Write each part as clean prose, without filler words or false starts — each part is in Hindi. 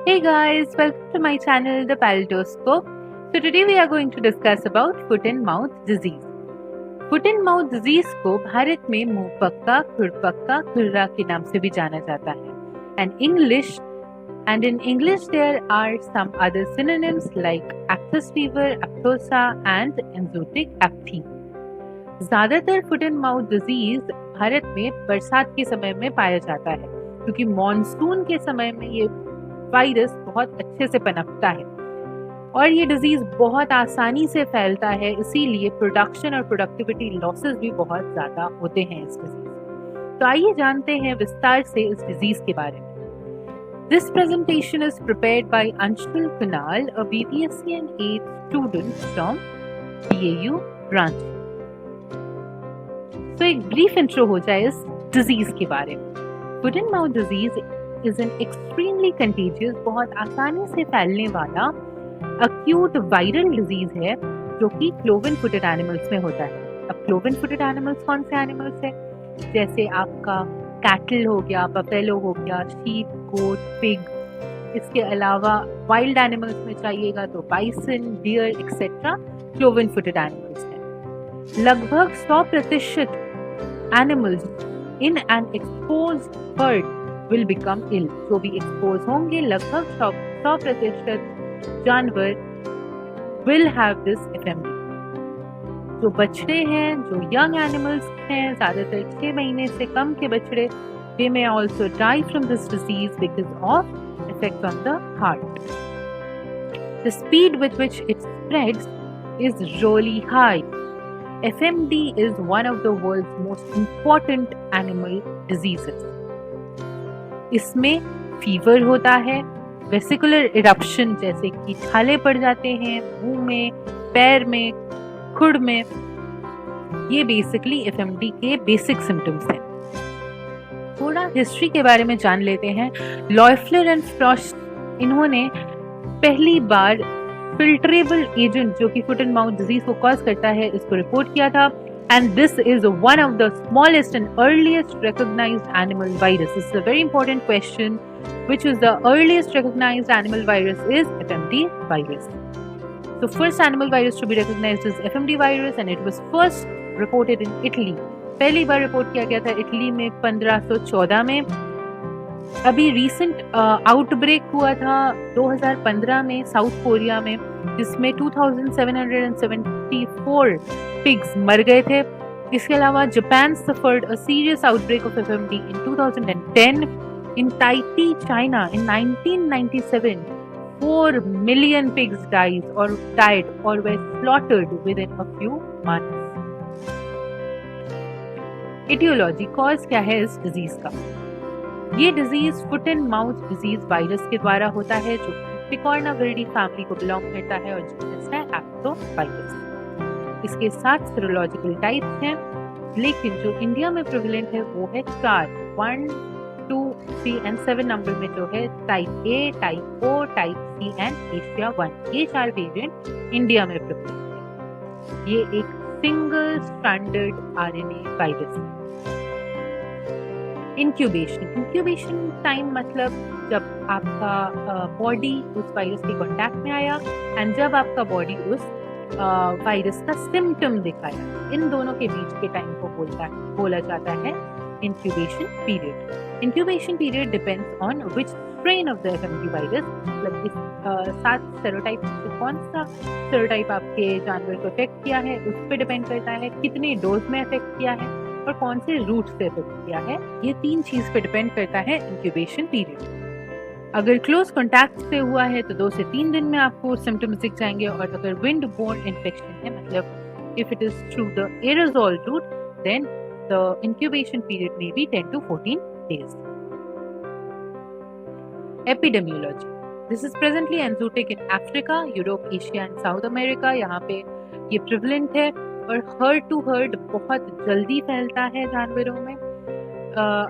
Hey guys, welcome to my channel The Palatoscope. So today we are going to discuss about foot and mouth disease. Foot and mouth disease को भारत में मुंह पक्का, खुर पक्का, खुर्रा के नाम से भी जाना जाता है. And in English there are some other synonyms like aphthous fever, aphthosa and enzootic aphthy. ज्यादातर foot and mouth disease Bharat में बरसात के समय में पाया जाता है क्योंकि मॉनसून के समय में ये वायरस बहुत अच्छे से पनपता है और ये डिजीज बहुत आसानी से फैलता है, इसीलिए प्रोडक्शन और प्रोडक्टिविटी लॉसेस भी बहुत ज्यादा होते हैं इस डिजीज. तो आइए जानते हैं विस्तार से इस डिजीज के बारे में. This presentation is prepared by Anshul Kunal, a BPSC and 8th student from BAU branch. तो एक ब्रीफ इंट्रो हो जाए इस डिजीज के बारे में. Foot and mouth disease is an extremely contagious, बहुत आसानी से फैलने वाला अक्यूट वायरल डिजीज है जो कि क्लोवन फुटेड एनिमल्स में होता है. अब क्लोवन फुटेड एनिमल्स कौन से एनिमल्स हैं? जैसे आपका कैटल हो गया, बफेलो हो गया, शीप, गोट, पिग. इसके अलावा वाइल्ड एनिमल्स में चाहिएगा तो bison, deer etcetera cloven footed animals हैं. लगभग 100% animals in an exposed herd will become ill. जो भी एक्सपोज होंगे लगभग 100% जानवर will have this FMD. जो बछड़े हैं, जो यंग एनिमल्स हैं, ज्यादातर 6 महीने से कम के बछड़े, they may also die from this disease because of effect on the heart. The speed with which it spreads is really high. FMD is one of the world's most important animal diseases. इसमें फीवर होता है, वेसिकुलर इरप्शन जैसे कि छाले पड़ जाते हैं मुंह में, पैर में, खुर में. ये बेसिकली FMD के बेसिक सिम्टम्स हैं. थोड़ा हिस्ट्री के बारे में जान लेते हैं. लॉयफ्लर एंड फ्रॉस्ट इन्होंने पहली बार फिल्ट्रेबल एजेंट जो कि फुट एंड माउथ डिजीज को कॉज करता है इसको रिपोर्ट किया था. And this is one of the smallest and earliest recognised animal virus. This is a very important question. Which is the earliest recognised animal virus is FMD virus. So first animal virus to be recognized is FMD virus and it was first reported in Italy. पहली बार रिपोर्ट किया गया था इटली में 1514 में. अभी रिसेंट आउटब्रेक हुआ था 2015 में साउथ कोरिया में, जिसमें 2774 पिग्स मर गए थे. इसके अलावा Japan suffered a serious outbreak of FMD in 2010. In Taipei China in 1997 4 million pigs died or were slaughtered within a few months. Aetiology, cause क्या है इस डिजीज का? ये disease foot and mouth disease virus के द्वारा होता है जो पिकॉर्नाविरिडी फैमिली को बिलोंग करता है और जीनस है एप्टोवायरस. इसके 7 सीरोलॉजिकल टाइप्स हैं, लेकिन जो इंडिया में प्रेवलेंट है वो है 4, 1, 2, 3 and 7 नंबर में जो है type A, type O, type C and Asia 1. ये 4 वेरिएंट इंडिया में प्रेवलेंट है. ये एक सिंगल स्ट्रैंडेड RNA वायरस है. इंक्यूबेशन टाइम मतलब जब आपका बॉडी उस वायरस के कांटेक्ट में आया एंड जब आपका बॉडी उस वायरस का सिम्टम दिखाया, इन दोनों के बीच के टाइम को बोला जाता है incubation period. Incubation period depends on which strain of the FMD virus. मतलब इस 7 सेरोटाइप से कौन सा सेरोटाइप आपके जानवर को अफेक्ट किया है उस पर डिपेंड करता है, कितने डोज में अफेक्ट किया है और कौन से रूट से अफेक्ट किया है. ये 3 चीज पे डिपेंड करता है इंक्यूबेशन पीरियड. अगर क्लोज कॉन्टैक्ट से हुआ है तो 2 से 3 दिन में आपको सिम्टम्स दिख जाएंगे, और अगर विंड बोर्न इन्फेक्शन है मतलब if it is through the aerosol route then the incubation period में be 10 to 14 days. Epidemiology. This is presently enzootic in Africa, Europe, Asia and South America. यहाँ पे ये prevalent है और हर्ड टू हर्ड बहुत जल्दी फैलता है जानवरों में.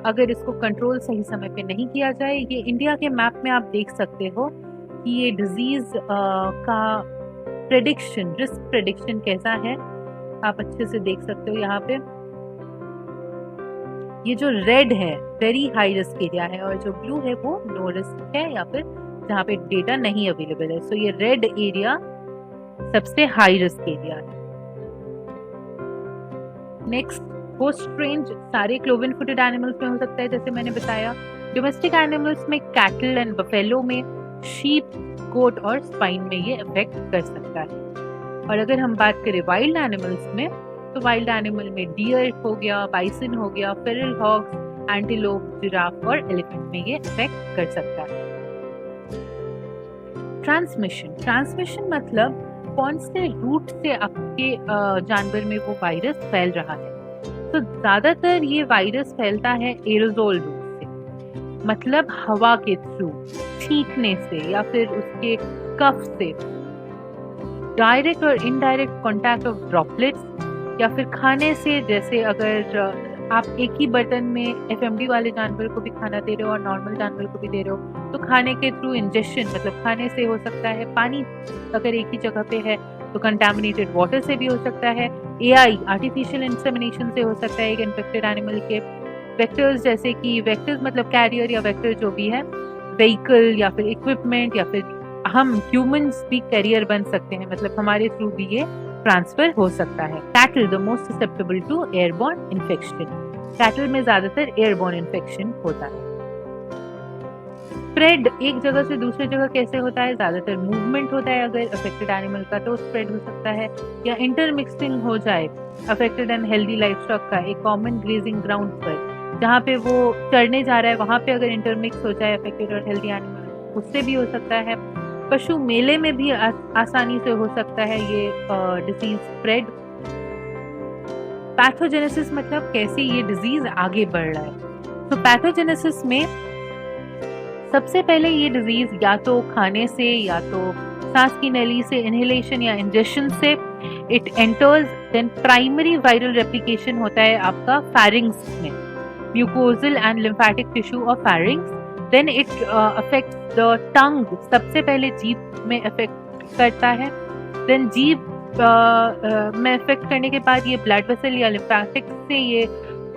अगर इसको कंट्रोल सही समय पे नहीं किया जाए, ये इंडिया के मैप में आप देख सकते हो कि ये डिजीज का प्रेडिक्शन, रिस्क प्रेडिक्शन कैसा है, आप अच्छे से देख सकते हो. यहाँ पे ये जो रेड है वेरी हाई रिस्क एरिया है और जो ब्लू है वो लो रिस्क है या फिर जहाँ पे डेटा नहीं अवेलेबल है। सो ये रेड एरिया सबसे हाई रिस्क एरिया है। नेक्स्ट, होस्ट रेंज सारे क्लोवन फुटेड एनिमल्स में हो सकता है जैसे मैंने बताया। डोमेस्टिक एनिमल्स में कैटल एंड बफेलो में, शीप, गोट और स्वाइन में ये अफेक्ट कर सकता है। और अगर हम बात करें वाइल्ड एनिमल्स में, तो वाइल्ड एनिमल में डियर हो गया, बाइसन हो गया, फेरल हॉग्स, एंटीलोप, जिराफ और एलिफेंट में ये अफेक्ट कर सकता है। ट्रांसमिशन मतलब कौन से रूट से आपके जानवर में वो वायरस फैल रहा है। तो ज्यादातर ये वायरस फैलता है एरोजोल रूट से, मतलब हवा के थ्रू, छींकने से या फिर उसके कफ से, डायरेक्ट और इनडायरेक्ट कांटेक्ट ऑफ ड्रॉपलेट्स, या फिर खाने से, जैसे अगर आप एक ही बर्तन में एफएमडी वाले जानवर को भी खाना दे रहे हो और नॉर्मल जानवर को भी दे रहे हो, तो खाने के थ्रू इंजेक्शन मतलब खाने से हो सकता है। पानी अगर एक ही जगह पे है तो कंटामिनेटेड वाटर से भी हो सकता है। एआई आर्टिफिशियल इंसेमिनेशन से हो सकता है एक इन्फेक्टेड एनिमल के। वेक्टर्स, जैसे कि वेक्टर्स मतलब कैरियर या वेक्टर जो भी है, व्हीकल या फिर इक्विपमेंट, या फिर हम ह्यूमंस भी कैरियर बन सकते हैं, मतलब हमारे थ्रू भी ये ट्रांसफर हो सकता है। Cattle the most susceptible to airborne infection. Cattle में ज्यादातर एयरबॉर्न इन्फेक्शन होता है। स्प्रेड एक जगह से दूसरी जगह कैसे होता है? ज्यादातर मूवमेंट होता है अगर अफेक्टेड एनिमल का, तो स्प्रेड हो सकता है, या इंटरमिक्सिंग हो जाए अफेक्टेड एंड हेल्दी लाइवस्टॉक का एक कॉमन ग्रेजिंग ग्राउंड पर, जहाँ पे वो चरने जा रहा है वहां पे अगर इंटरमिक्स हो जाए अफेक्टेड और हेल्दी एनिमल, उससे भी हो सकता है। पशु मेले में भी आसानी से हो सकता है ये डिजीज स्प्रेड। पैथोजेनेसिस मतलब कैसे ये डिजीज आगे बढ़ रहा है। तो पैथोजेनेसिस में सबसे पहले ये डिजीज या तो खाने से या तो सांस की नली से, इनहेलेशन या इंजेक्शन से it enters, then primary viral replication होता है आपका फेरिंग्स में, mucosal and lymphatic tissue of pharynx, then it affects the tongue, सबसे पहले जीभ में अफेक्ट करता है, देन जीभ में अफेक्ट करने के बाद ये ब्लड वेसल या लिम्फेटिक से ये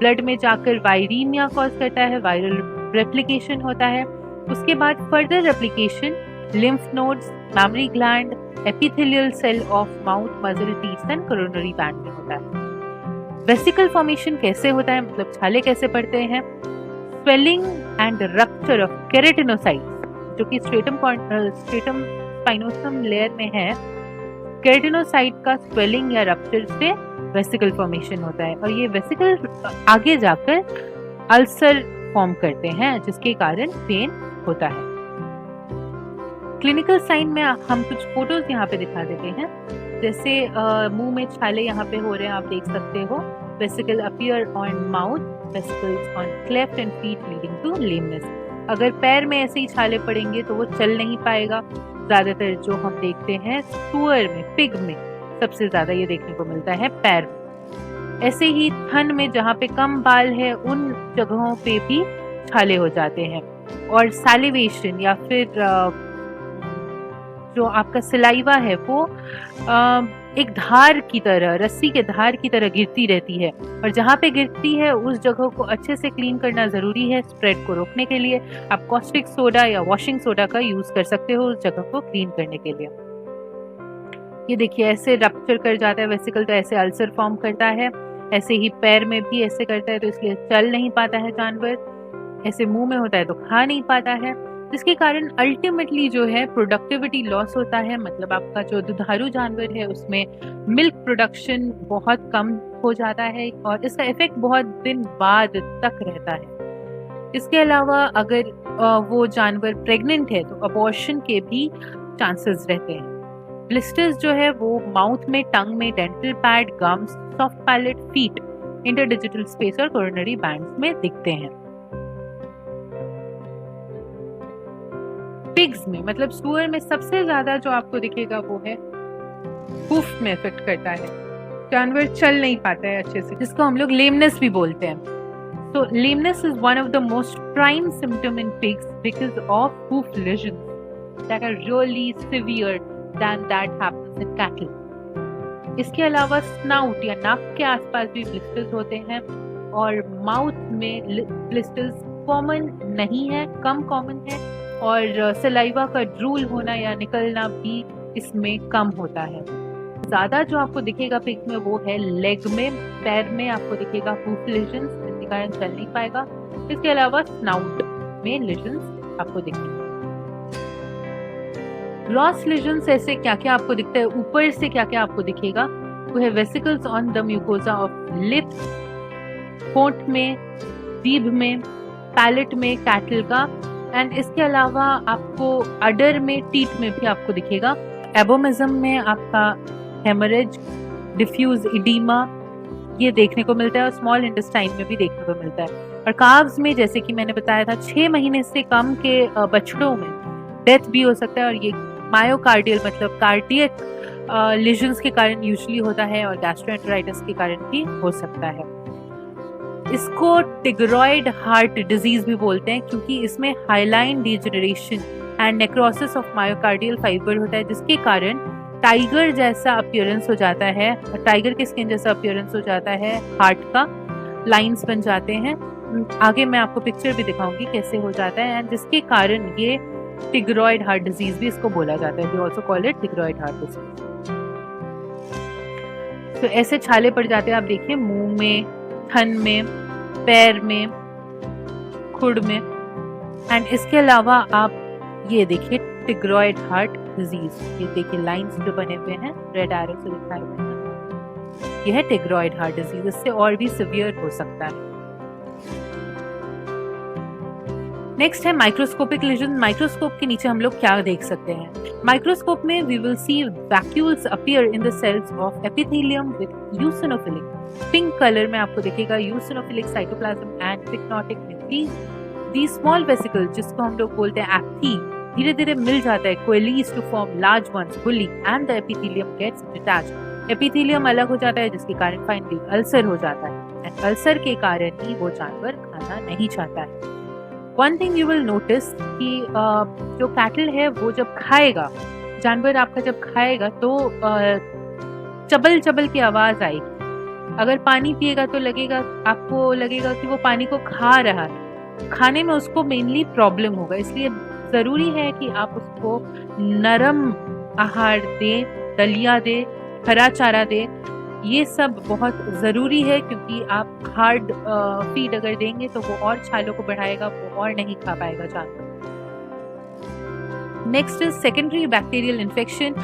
ब्लड में जाकर वायरीमिया कॉज करता है, वायरल रेप्लिकेशन होता है। उसके बाद further replication lymph nodes, mammary gland, epithelial cell of mouth, muscle, teeth and coronary band में होता है। वेसिकल फॉर्मेशन कैसे होता है, मतलब छाले कैसे पड़ते हैं? Swelling and rupture of keratinocytes, जो कि स्ट्रेटम स्पाइनोसम लेयर में है, केराटिनोसाइट का स्वेलिंग या रप्चर से वेसिकल फॉर्मेशन होता है, और ये वेसिकल आगे जाकर अल्सर फॉर्म करते हैं जिसके कारण पेन होता है। क्लिनिकल साइन में हम कुछ फोटोज यहाँ पे दिखा देते हैं, जैसे मुंह में छाले यहाँ पे हो रहे हैं, आप देख सकते हो। Vesicle appear on mouth, vesicles on cleft and feet leading to lameness. अगर पैर में ऐसे ही छाले पड़ेंगे तो वो चल नहीं पाएगा। ज्यादातर जो हम देखते हैं सुअर में, पिग में सबसे ज्यादा ये देखने को मिलता है पैर में। ऐसे ही थन में जहाँ पे कम बाल है उन जगहों पे भी छाले हो जाते हैं। और सैलिवेशन या फिर जो आपका सलाइवा है वो एक धार की तरह, रस्सी के धार की तरह गिरती रहती है, और जहाँ पे गिरती है उस जगह को अच्छे से क्लीन करना जरूरी है स्प्रेड को रोकने के लिए। आप कॉस्टिक सोडा या वॉशिंग सोडा का यूज कर सकते हो उस जगह को क्लीन करने के लिए। ये देखिए ऐसे रप्चर कर जाता है वेसिकल, तो ऐसे अल्सर फॉर्म करता है। ऐसे ही पैर में भी ऐसे करता है, तो इसलिए चल नहीं पाता है जानवर। ऐसे मुंह में होता है तो खा नहीं पाता है, जिसके कारण अल्टीमेटली जो है प्रोडक्टिविटी लॉस होता है। मतलब आपका जो दुधारू जानवर है उसमें मिल्क प्रोडक्शन बहुत कम हो जाता है, और इसका इफेक्ट बहुत दिन बाद तक रहता है। इसके अलावा अगर वो जानवर प्रेग्नेंट है तो अबॉर्शन के भी चांसेस रहते हैं। ब्लिस्टर्स जो है वो माउथ में, टंग में, dental pad, gums, soft palate, feet, interdigital space और कोरोनरी बैंड्स में दिखते हैं। पिग्स में, मतलब सुअर में सबसे ज्यादा जो आपको दिखेगा वो है हूफ में इफेक्ट करता है, जानवर चल नहीं पाता है अच्छे से, जिसको हम लोग लेमनेस भी बोलते हैं। So lameness is one of the most prime symptom in pigs because of hoof lesions that are really severe than that happens in cattle. इसके अलावा स्नाउट या नाक के आसपास भी ब्लिस्टर्स होते हैं, और माउथ में ब्लिस्टर्स कॉमन नहीं है, कम कॉमन है, और सलाइवा का ड्रूल होना या निकलना भी इसमें कम होता है। ज़्यादा जो आपको दिखेगा पिग में वो है लेग में, पैर में आपको दिखेगा हूफ लीजन्स, जिसके कारण चल नहीं पाएगा। इसके अलावा स्नाउट में लीजन्स आपको दिखेंगे। ग्लॉस लीजन्स ऐसे क्या क्या आपको दिखता है, ऊपर से क्या क्या आपको दिखेगा, वो है vesicles on the mucosa of lips, होंठ में, जीभ में, पैलेट में कैटल का, एंड इसके अलावा आपको अडर में, टीथ में भी आपको दिखेगा। एबोमिज्म में आपका हेमरेज, डिफ्यूज इडीमा ये देखने को मिलता है और स्मॉल इंटेस्टाइन में भी देखने को मिलता है। और काव्स में जैसे कि मैंने बताया था 6 महीने से कम के बछड़ों में डेथ भी हो सकता है, और ये मायोकार्डियल मतलब कार्डियक लीजन्स के कारण यूजुअली होता है और गैस्ट्रोएंटेराइटिस के कारण भी हो सकता है। इसको टिग्रॉयड हार्ट डिजीज भी बोलते हैं, क्योंकि इसमें hyaline degeneration and necrosis of myocardial fibre होता है, जिसके कारण टाइगर जैसा अपीयरेंस हो जाता है, टाइगर के स्किन जैसा अपीयरेंस हो जाता है, हार्ट का लाइंस बन जाते हैं। आगे मैं आपको पिक्चर भी दिखाऊंगी कैसे हो जाता है, एंड जिसके कारण ये टिग्रॉयड हार्ट डिजीज भी इसको बोला जाता है। We also call it tigroid heart disease. तो ऐसे छाले पड़ जाते हैं, आप देखिए मुंह में, थन में, पैर में, खुड में, एंड इसके अलावा आप ये देखिए टिग्रॉयड हार्ट डिजीज, ये देखिए लाइंस जो बने हुए हैं रेड एरो से दिखाए हुए हैं, यह है टिग्रॉयड हार्ट डिजीज। इससे और भी सिवियर हो सकता है। नेक्स्ट है माइक्रोस्कोपिक लीजन। माइक्रोस्कोप के नीचे हम लोग क्या देख सकते हैं? माइक्रोस्कोप में we will see vacuoles appear in the cells of epithelium with eosinophilic, pink colour में आपको दिखेगा eosinophilic cytoplasm and pyknotic nucleus. The small vesicle जिसको हम लोग बोलते हैं एप्थी धीरे धीरे मिल जाता है, coalesce to form large ones fully and the epithelium gets detached. Epithelium अलग हो जाता है, जिसके कारण फाइनली अल्सर हो जाता है, एंड अल्सर के कारण ही वो जानवर खाना नहीं चाहता है। One thing you will notice कि जो कैटल है वो जब खाएगा, जानवर आपका जब खाएगा तो चबल चबल की आवाज आएगी। अगर पानी पिएगा तो आपको लगेगा कि वो पानी को खा रहा है, खाने में उसको मेनली प्रॉब्लम होगा। इसलिए जरूरी है कि आप उसको नरम आहार दें, दलिया दें, हरा चारा दें, ये सब बहुत ज़रूरी है, क्योंकि आप हार्ड फीड अगर देंगे तो वो और छालों को बढ़ाएगा, वो और नहीं खा पाएगा जानवर। Next is secondary bacterial infection.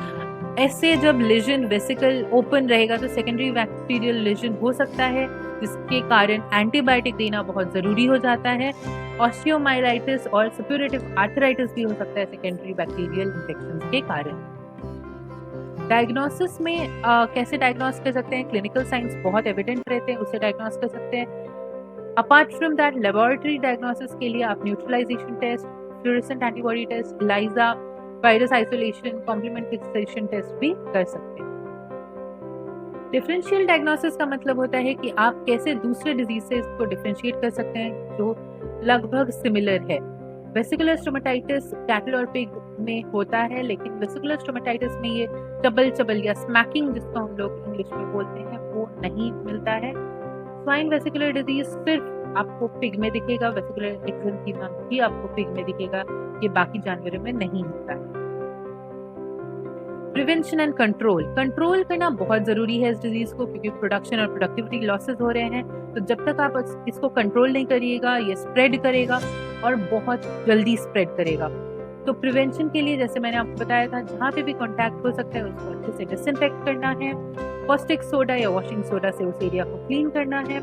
ऐसे जब लीजन वेसिकल ओपन रहेगा तो सेकेंडरी बैक्टीरियल लीजन हो सकता है, जिसके कारण एंटीबायोटिक देना बहुत ज़रूरी हो जाता है। ऑस्टियोमाइलाइटिस और सप्यूरेटिव आर्थराइटिस भी हो सकता है सेकेंडरी बैक्टीरियल इन्फेक्शन के कारण। डायग्नोसिस में कैसे डायग्नोस कर सकते हैं? क्लिनिकल साइंस बहुत एविडेंट रहते हैं, उससे डायग्नोस कर सकते हैं। Apart from that laboratory diagnosis के लिए आप neutralisation test, fluorescent antibody test, ELISA, virus isolation, complement fixation test भी कर सकते हैं। डिफरेंशियल डायग्नोसिस का मतलब होता है कि आप कैसे दूसरे डिजीज से इसको डिफरेंशिएट कर सकते हैं जो लगभग सिमिलर है। वेसिकुलर स्टोमेटाइटिस कैटल और पिग में होता है, लेकिन वेसिकुलर स्टोमेटाइटिस में ये चबल या स्मैकिंग जिसको हम लोग इंग्लिश में बोलते हैं वो नहीं मिलता है। स्वाइन वेसिकुलर डिजीज सिर्फ आपको पिग में दिखेगा, वेसिकुलर एक्जिथीमा भी आपको पिग में दिखेगा, ये बाकी जानवरों में नहीं होता है। प्रिवेंशन एंड कंट्रोल करना बहुत जरूरी है इस डिजीज को, क्योंकि प्रोडक्शन और प्रोडक्टिविटी लॉसेस हो रहे हैं। तो जब तक आप इसको कंट्रोल नहीं करिएगा ये स्प्रेड करेगा और बहुत जल्दी स्प्रेड करेगा। तो प्रिवेंशन के लिए जैसे मैंने आपको बताया था, जहाँ पे भी कॉन्टैक्ट हो सकता है उसको अच्छे से डिसइंफेक्ट करना है, कॉस्टिक सोडा या वॉशिंग सोडा से उस एरिया को क्लीन करना है।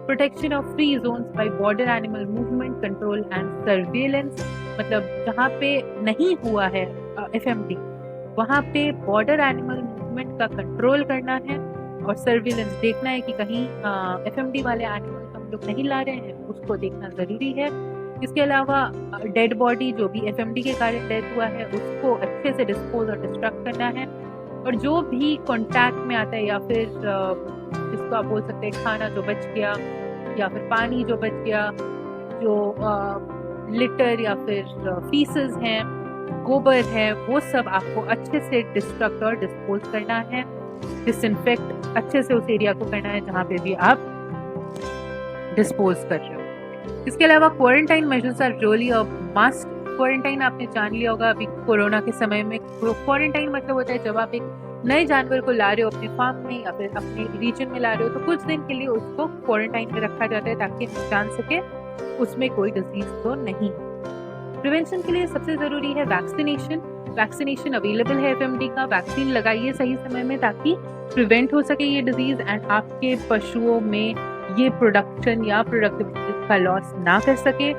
Protection of free zones by border animal movement control and surveillance, मतलब जहाँ पे नहीं हुआ है FMD वहाँ पे बॉर्डर एनिमल मूवमेंट का कंट्रोल करना है और सर्विलेंस देखना है कि कहीं FMD वाले एनिमल हम लोग नहीं ला रहे हैं, उसको देखना ज़रूरी है। इसके अलावा डेड बॉडी जो भी FMD के कारण डेथ हुआ है उसको अच्छे से डिस्पोज और डिस्ट्रक्ट करना है। और जो भी कॉन्टैक्ट में आता है या फिर जिसको आप बोल सकते हैं खाना जो बच गया या फिर पानी जो बच गया, जो लिटर या फिर फीसेस हैं, गोबर है, वो सब आपको अच्छे से डिस्ट्रक्ट और डिस्पोज करना है, डिसइंफेक्ट अच्छे से उस एरिया को करना है जहाँ पे भी आप डिस्पोज कर रहे हो। इसके अलावा quarantine measures are really a must quarantine आपने जान लिया होगा अभी कोरोना के समय में। क्वारंटाइन मतलब होता है जब आप एक नए जानवर को ला रहे हो अपने फार्म में या फिर अपने रीजन में ला रहे हो, तो कुछ दिन के लिए उसको क्वारंटाइन में रखा जाता है ताकि हम जान सके उसमें कोई डिजीज तो नहीं। प्रिवेंशन के लिए सबसे जरूरी है वैक्सीनेशन। वैक्सीनेशन अवेलेबल है एफएमडी का, वैक्सीन लगाइए सही समय में ताकि प्रिवेंट हो सके ये डिजीज एंड आपके पशुओं में ये प्रोडक्शन या प्रोडक्टिविटी का लॉस ना कर सके।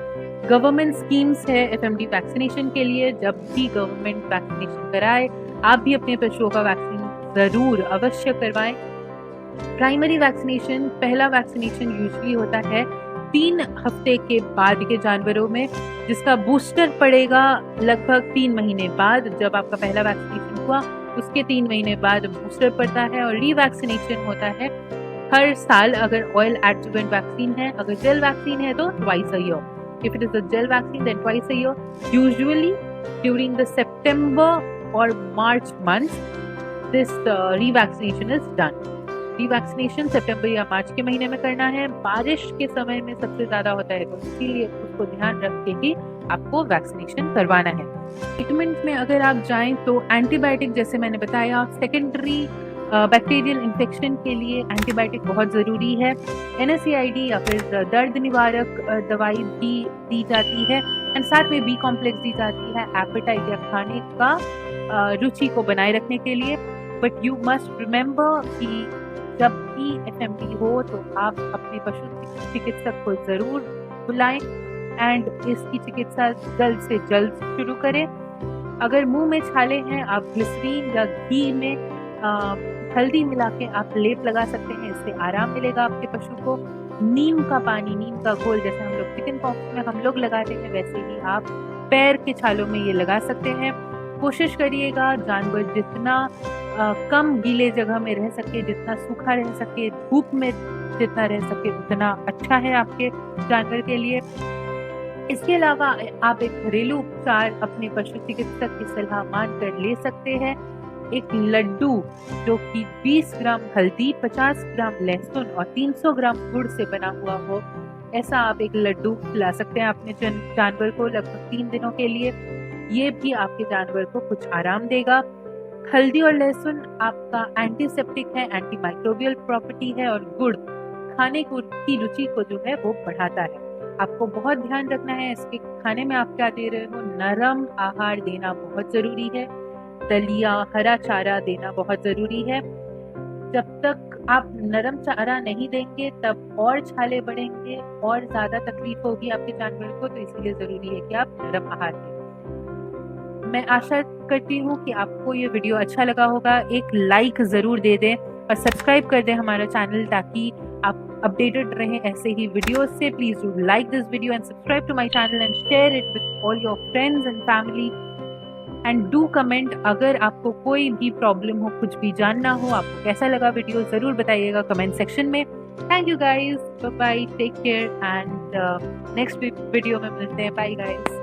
गवर्नमेंट स्कीम्स है एफएमडी वैक्सीनेशन के लिए, जब भी गवर्नमेंट वैक्सीनेशन कराए आप भी अपने पशुओं का वैक्सीन जरूर अवश्य करवाएं। प्राइमरी वैक्सीनेशन, पहला वैक्सीनेशन यूजुअली होता है 3 हफ्ते के बाद के जानवरों में, जिसका बूस्टर पड़ेगा लगभग 3 महीने बाद। जब आपका पहला वैक्सीनेशन हुआ उसके 3 महीने बाद बूस्टर पड़ता है। और रीवैक्सीनेशन होता है हर साल। अगर ऑयल एडजुवेंट वैक्सीन है, अगर जेल वैक्सीन है तो twice a year. If it is a gel vaccine, then twice a year. Usually during the September or March months, this revaccination is done. Revaccination सितंबर या मार्च के महीने में करना है। बारिश के समय में सबसे ज्यादा होता है, तो इसीलिए उसको ध्यान रख के ही आपको वैक्सीनेशन करवाना है। ट्रीटमेंट में अगर आप जाएं तो एंटीबायोटिक, जैसे मैंने बताया, सेकेंडरी बैक्टीरियल इन्फेक्शन के लिए एंटीबायोटिक बहुत ज़रूरी है। NSAID या फिर दर्द निवारक दवाई भी दी जाती है एंड साथ में बी कॉम्प्लेक्स दी जाती है एपेटाइट या खाने का रुचि को बनाए रखने के लिए। बट यू मस्ट रिमेंबर कि जब भी एफएमडी हो तो आप अपने पशु चिकित्सक को ज़रूर बुलाएं एंड इसकी चिकित्सा जल्द से जल्द शुरू करें। अगर मुंह में छाले हैं, आप ग्लिसरीन या घी में हल्दी मिला के आप लेप लगा सकते हैं, इससे आराम मिलेगा आपके पशु को। नीम का पानी, नीम का घोल, जैसे हम लोग चिकन पॉक्स में हम लोग लगाते हैं वैसे ही आप पैर के छालों में ये लगा सकते हैं। कोशिश करिएगा जानवर जितना कम गीले जगह में रह सके, जितना सूखा रह सके, धूप में जितना रह सके उतना अच्छा है आपके जानवर के लिए। इसके अलावा आप एक घरेलू उपचार अपने पशु चिकित्सक की सलाह मानकर ले सकते हैं। एक लड्डू जो कि 20 ग्राम हल्दी, 50 ग्राम लहसुन और 300 ग्राम गुड़ से बना हुआ हो, ऐसा आप एक लड्डू खिला सकते हैं अपने जानवर को लगभग 3 दिनों के लिए। ये भी आपके जानवर को कुछ आराम देगा। हल्दी और लहसुन आपका एंटीसेप्टिक है, एंटी माइक्रोबियल प्रॉपर्टी है और गुड़ खाने की रुचि को जो है वो बढ़ाता है। आपको बहुत ध्यान रखना है इसके खाने में आप क्या दे रहे हो। नरम आहार देना बहुत जरूरी है, दलिया, हरा चारा देना बहुत जरूरी है। जब तक आप नरम चारा नहीं देंगे तब और छाले बढ़ेंगे और ज्यादा तकलीफ होगी आपके जानवर को, तो इसीलिए जरूरी है कि आप नरम आहार दें। मैं आशा करती हूँ कि आपको ये वीडियो अच्छा लगा होगा। एक लाइक जरूर दे दें और सब्सक्राइब कर दें हमारा चैनल ताकि आप अपडेटेड रहें ऐसे ही वीडियोस से। Please do like this video and subscribe to my channel and share it with all your friends and family and do comment. अगर आपको कोई भी प्रॉब्लम हो, कुछ भी जानना हो, आपको कैसा लगा वीडियो जरूर बताइएगा कमेंट सेक्शन में। Thank you guys, bye bye, take care and next video में मिलते हैं। Bye guys.